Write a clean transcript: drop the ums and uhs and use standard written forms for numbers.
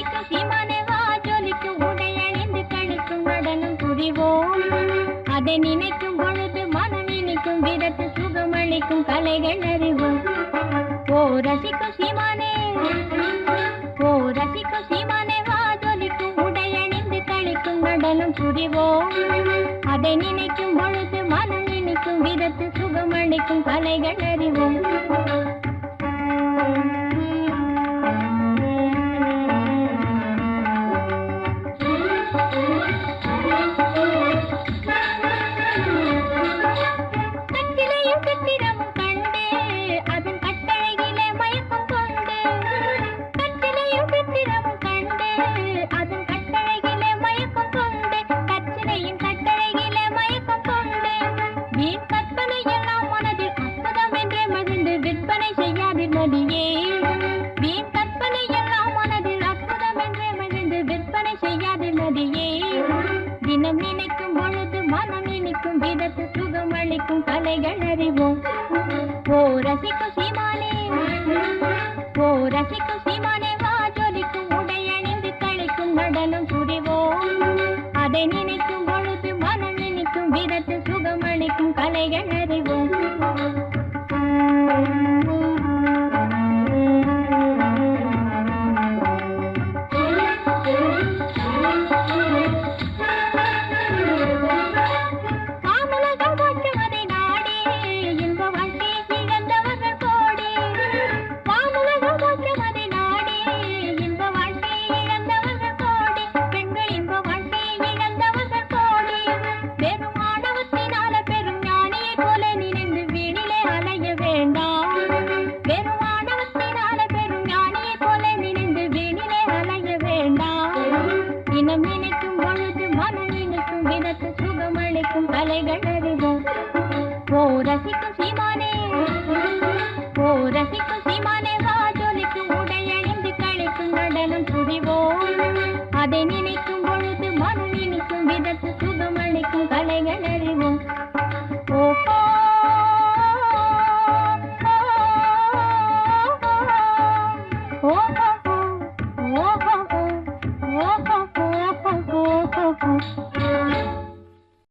ரசிக்கும் சீமானே வா ஜொலிக்கும் உடையணிந்து கழிக்கும் நடனம் புரிவோம். அதை நினைக்கும் பொழுது மனம் இனிக்கும் விதத்து சுகமளிக்கும் கலைகள் அறிவோம். ஓ ரசிக்கும் சீமானே, ஓ ரசிக்கும் சீமானே வா ஜொலிக்கும் உடையணிந்து கழிக்கும் நடனம் புரிவோம். அதை நினைக்கும் பொழுது மனம் இனிக்கும் விதத்து சுகமளிக்கும் கலைகள் அறிவோம். தினம் நினைக்கும் பொழுது மனம் இனிக்கும் விதத்து சுகமளிக்கும் கலைகள் அறிவோம். ஓ ரசிக்கும் சீமானே, ஓ ரசிக்கும் சீமானே வா ஜொலிக்கும் உடையணிந்து கழிக்கும் நடனம் புரிவோம். அதை நினைக்கும் பொழுது மனம் இனிக்கும் விதத்து சுகமளிக்கும் கலைகள் அறிவோம். தினம் நினைக்கும் பொழுது மனம் இனிக்கும் விதத்து சுகமளிக்கும் கலைகள் அறிவோம். ஓ ரசிக்கும் சீமானே, ஓ ரசிக்கும் சீமானே வா ஜொலிக்கும் உடையணிந்து கழிக்கும் நடனம் புரிவோம். அதை நினைக்கும் பொழுது மனம் இனிக்கும் விதத்து சுகமளிக்கும் கலைகள்